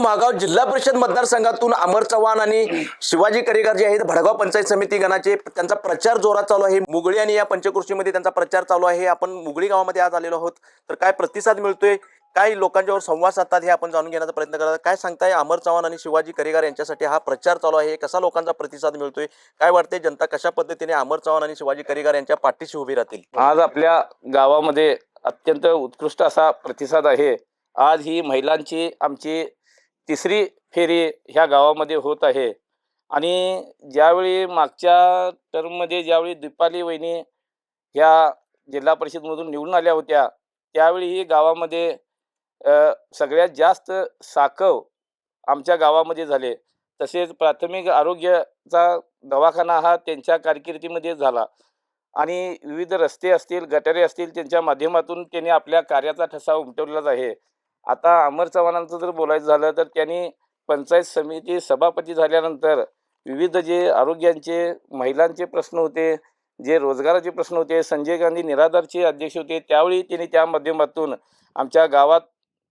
महागाव जिल्हा परिषद मतदारसंघातून अमर चव्हाण आणि शिवाजी करेगार जे आहेत भडगाव पंचायत समिती गणाचे त्यांचा प्रचार जोरात चालू आहे। मुगळी आणि या पंचकृषीमध्ये त्यांचा प्रचार चालू आहे। आपण मुगळी गावामध्ये आज आलेलो आहोत, तर काय प्रतिसाद मिळतोय, काय लोकांच्यावर संवाद साधतात हे आपण जाणून घेण्याचा प्रयत्न करत। काय सांगताय अमर चव्हाण आणि शिवाजी करेगार यांच्यासाठी हा प्रचार चालू आहे, कसा लोकांचा प्रतिसाद मिळतोय, काय वाटते जनता कशा पद्धतीने अमर चव्हाण आणि शिवाजी करेगार यांच्या पाठीशी उभी राहतील? आज आपल्या गावामध्ये अत्यंत उत्कृष्ट असा प्रतिसाद आहे। आज ही महिलांची आमची तिसरी फेरी ह्या गावामध्ये होत आहे आणि ज्यावेळी मागच्या टर्ममध्ये ज्यावेळी दीपाली वहिनी ह्या जिल्हा परिषदमधून निवडून आल्या होत्या, त्यावेळी ही गावामध्ये सगळ्यात जास्त साकव आमच्या गावामध्ये झाले। तसेच प्राथमिक आरोग्याचा दवाखाना हा त्यांच्या कारकिर्दीमध्ये झाला आणि विविध रस्ते असतील, गटारे असतील, त्यांच्या माध्यमातून त्यांनी आपल्या कार्याचा ठसा उमटवलेलाच आहे। आता अमर चव्हाणांचं जर बोलायचं झालं तर त्यांनी पंचायत समिती सभापती झाल्यानंतर विविध जे आरोग्यांचे, महिलांचे प्रश्न होते, जे रोजगाराचे प्रश्न होते, संजय गांधी निराधारचे अध्यक्ष होते, त्यावेळी त्यांनी त्या माध्यमातून आमच्या गावात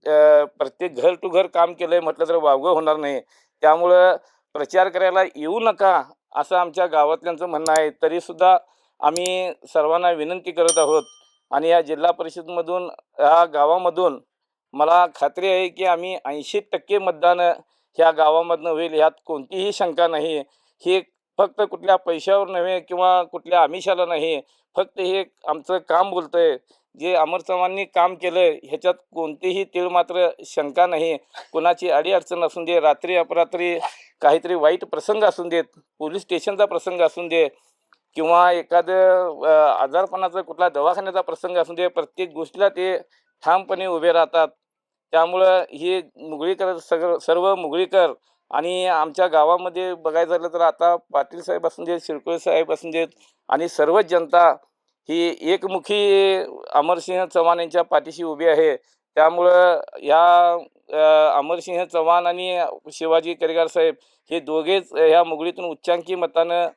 प्रत्येक घर टू घर काम केलं आहे म्हटलं तर वावगं होणार नाही। त्यामुळं प्रचार करायला येऊ नका असं आमच्या गावातल्यांचं म्हणणं आहे। तरीसुद्धा आम्ही सर्वांना विनंती करत आहोत आणि या जिल्हा परिषदमधून ह्या गावामधून मला खात्री आहे की आम्ही 80% मतदान ह्या गावामधनं होईल, ह्यात कोणतीही शंका नाही। हे फक्त कुठल्या पैशावर नव्हे किंवा कुठल्या आमिषाला नाही, फक्त हे आमचं काम बोलतंय। जे अमर चव्हाणांनी काम केलं ह्याच्यात कोणतीही तीळ मात्र शंका नाही। कोणाची अडीअडचण असून दे, रात्री अपरात्री काहीतरी वाईट प्रसंग असून देत, पोलीस स्टेशनचा प्रसंग असून दे किंवा एखादं आजारपणाचा कुठला दवाखान्याचा प्रसंग असून दे, प्रत्येक गोष्टीला ते ठामपणे उभे राहतात। त्यामुळं हे मुगळीकर सर्व मुगळीकर आणि आमच्या गावामध्ये बघायचं झालं तर आता पाटील साहेब असून देत, शिरकोळे साहेब असून देत आणि सर्वच जनता ही एकमुखी अमरसिंह चव्हाण यांच्या पाठीशी उभी आहे। त्यामुळं या अमरसिंह चव्हाण आणि शिवाजी करेगार साहेब हे दोघेच ह्या मुगळीतून उच्चांकी मतानं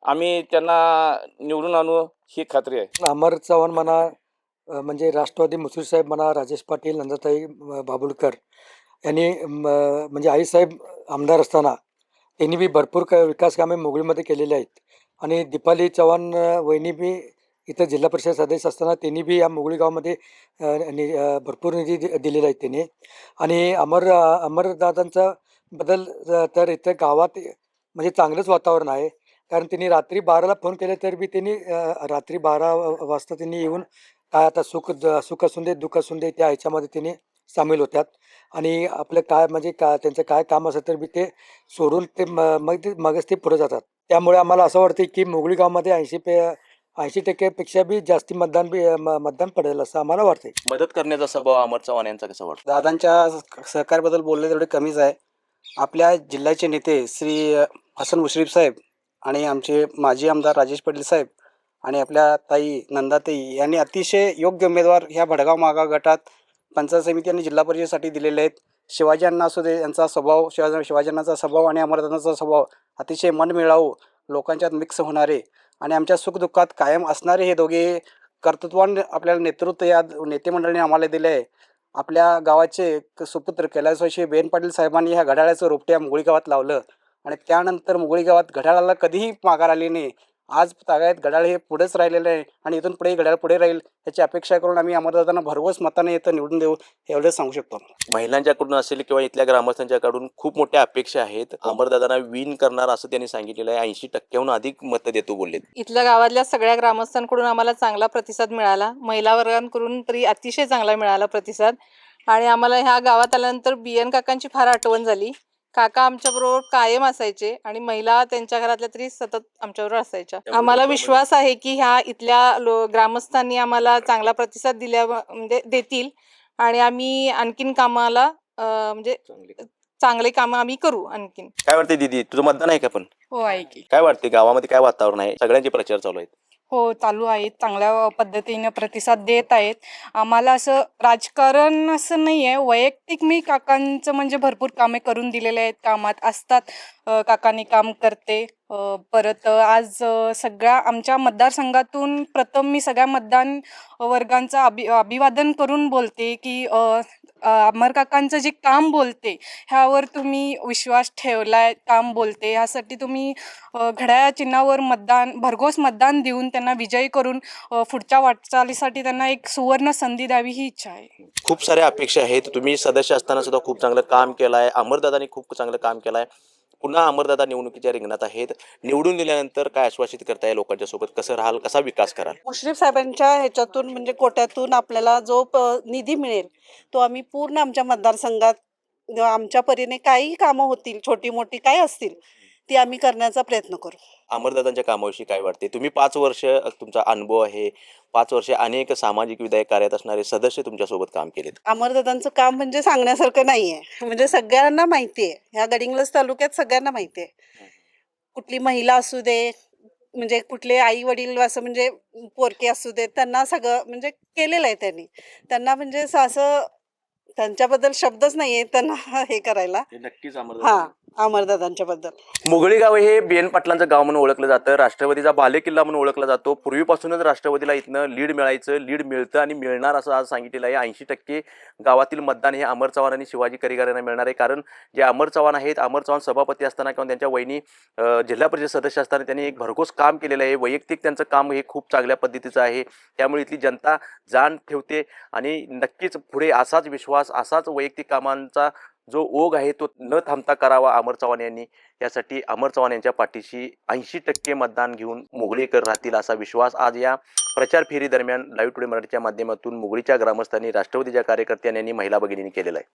आम्ही त्यांना निवडून आणू ही खात्री आहे। अमर चव्हाण म्हणा, म्हणजे राष्ट्रवादी मुसळी साहेब म्हणा, राजेश पाटील, नंदाताई बाबुलकर यांनी म्हणजे आईसाहेब आमदार असताना त्यांनी बी भरपूर विकास कामे मुगळीमध्ये केलेली आहेत आणि दीपाली चव्हाण वहिनी बी इथं जिल्हा परिषद सदस्य असताना त्यांनी बी या मुगळी गावामध्ये भरपूर निधी दिलेला आहे त्यांनी। आणि अमरदादांचा बदल तर इथं गावात म्हणजे चांगलंच वातावरण आहे, कारण त्यांनी रात्री 12ला फोन केले तर बी त्यांनी रात्री 12 वाजता त्यांनी येऊन काय आता सुख असून दे दुःख असून दे त्या ह्याच्यामध्ये त्यांनी सामील होतात आणि आपलं काय म्हणजे त्यांचं काय काम असेल तर बी ते सोडून ते मगच ते पुढे जातात। त्यामुळे आम्हाला असं वाटतं की मुगळी गावामध्ये 80% पेक्षा बी जास्ती मतदान पडेल असं आम्हाला वाटतंय। मदत करण्याचा स्वभाव अमर चव्हाण यांचा कसा वाटतो? दादांच्या सहकार्याबद्दल बोलले तेवढे कमीच आहे। आपल्या जिल्ह्याचे नेते श्री हसन मुश्रीफ साहेब आणि आमचे माजी आमदार राजेश पाटील साहेब आणि आपल्या ताई नंदाताई यांनी अतिशय योग्य उमेदवार ह्या भडगाव महागाव गटात पंचायत समिती आणि जिल्हा परिषदेसाठी दिलेले आहेत। शिवाजीअण्णा असू दे, यांचा स्वभाव शिवाजीअण्णाचा स्वभाव आणि अमरदादांचा स्वभाव अतिशय मनमिळावू, लोकांच्यात मिक्स होणारे आणि आमच्या सुखदुःखात कायम असणारे हे दोघे कर्तृत्वान आपल्याला नेतृत्व या नेते मंडळीने आम्हाला दिले आहे। आपल्या गावाचे सुपुत्र कैलासवासी बेन पाटील साहेबांनी ह्या घड्याळाचं रोपटे या मुगळी गावात लावलं आणि त्यानंतर मुगळी गावात घड्याळाला कधीही माघार आली नाही। आज तागायत घड्याळ हे पुढेच राहिलेलं आहे आणि इथून पुढे घड्याळ पुढे राहील याची अपेक्षा करून आम्ही अमरदादांना भरघोस मताने इथं निवडून देऊ एवढंच सांगू शकतो। महिलांच्याकडून असेल किंवा इथल्या ग्रामस्थांच्याकडून खूप मोठ्या अपेक्षा आहेत। अमरदादांना विन करणार असं त्यांनी सांगितलेलं आहे। 80%हून अधिक मतं देतो बोललेत। इथल्या गावातल्या सगळ्या ग्रामस्थांकडून आम्हाला चांगला प्रतिसाद मिळाला, महिला वर्गांकडून तरी अतिशय चांगला मिळाला प्रतिसाद आणि आम्हाला ह्या गावात आल्यानंतर BN काकांची फार आठवण झाली। काका आमच्याबरोबर कायम असायचे आणि महिला त्यांच्या घरातल्या तरी सतत आमच्याबरोबर असायच्या। आम्हाला विश्वास आहे की ह्या इथल्या ग्रामस्थांनी आम्हाला चांगला प्रतिसाद म्हणजे देतील आणि आम्ही आणखीन कामाला म्हणजे चांगले काम आम्ही करू। आणखीन काय वाटते दीदी, तुझं मतदान आहे का? पण हो आहे की। काय वाटते गावामध्ये काय वातावरण आहे? सगळ्यांचे प्रचार चालू आहेत। हो चालू आहेत, चांगल्या पद्धतीने प्रतिसाद देत आहेत। आम्हाला असं राजकारण असं नाही आहे, वैयक्तिक मी काकांचं म्हणजे भरपूर कामे करून दिलेले आहेत, कामात असतात, काकांनी काम करते परत आज सगळ्या आमच्या मतदारसंघातून प्रथम मी सगळ्या मतदान वर्गांचं अभिवादन करून बोलते की अमर काकांचं जे काम बोलते ह्यावर तुम्ही विश्वास ठेवलाय, काम बोलते ह्यासाठी तुम्ही घड्याळ चिन्हावर भरघोस मतदान देऊन त्यांना विजयी करून पुढच्या वाटचालीसाठी त्यांना एक सुवर्ण संधी द्यावी ही इच्छा आहे. खूप साऱ्या अपेक्षा आहेत. तुम्ही सदस्य असताना सुद्धा खूप चांगलं काम केलं आहे. अमरदादांनी खूप चांगलं काम केलं आहे. पुन्हा अमरदादा निवडणुकीच्या रिंगणात आहेत. निवडून दिल्यानंतर काय आश्वासित करताय लोकांच्या सोबत? कसं राहाल, कसा विकास कराल? मुश्रीफ साहेबांच्या ह्याच्यातून म्हणजे कोट्यातून आपल्याला जो निधी मिळेल तो आम्ही पूर्ण आमच्या मतदारसंघात आमच्या परीने काही कामं होतील, छोटी मोठी काय असतील ती आम्ही करण्याचा प्रयत्न करू. अमरदादांच्या कामाविषयी काय वाटते? तुम्ही 5 वर्ष तुमचा अनुभव आहे. 5 वर्ष अनेक सामाजिक विधायक कार्यात असणारे सदस्य तुमच्यासोबत काम केलेत. अमरदादांचं काम म्हणजे सांगण्यासारखं नाही आहे, म्हणजे सगळ्यांना माहिती आहे. ह्या गडिंग्लज तालुक्यात सगळ्यांना माहिती आहे. कुठली महिला असू दे, म्हणजे कुठले आई वडील असं म्हणजे पोरके असू दे, त्यांना सगळं म्हणजे केलेलं आहे त्यांनी. त्यांना म्हणजे असं त्यांच्याबद्दल शब्दच नाही आहे त्यांना हे करायला. नक्कीच हां, अमरदादांच्या बद्दल. मुगळी गाव हे BN पाटलांचं गाव म्हणून ओळखलं जातं. राष्ट्रवादीचा बालेकिल्ला म्हणून ओळखला जातो. पूर्वीपासूनच राष्ट्रवादीला इथनं लीड मिळायचं, लीड मिळतं आणि मिळणार असं आज सांगितलेलं आहे. 80% गावातील मतदान हे अमर चव्हाण आणि शिवाजी करिगर यांना मिळणार आहे. कारण जे अमर चव्हाण आहेत, अमर चव्हाण सभापती असताना किंवा त्यांच्या वहिनी जिल्हा परिषद सदस्य असताना त्यांनी एक भरघोस काम केलेलं आहे. वैयक्तिक त्यांचं काम हे खूप चांगल्या पद्धतीचं आहे. त्यामुळे इथली जनता जाण ठेवते आणि नक्कीच पुढे असाच विश्वास, असाच वैयक्तिक कामांचा जो ओघ आहे तो न थांबता करावा अमर चव्हाण यांनी. यासाठी अमर चव्हाण यांच्या पाठीशी 80% मतदान घेऊन मुगळीकर राहतील असा विश्वास आज या प्रचार फेरी दरम्यान लाईव्ह टुडे मराठीच्या माध्यमातून मुगळीच्या ग्रामस्थांनी, राष्ट्रवादीच्या कार्यकर्त्यांनी, महिला भगिनींनी केलेला आहे.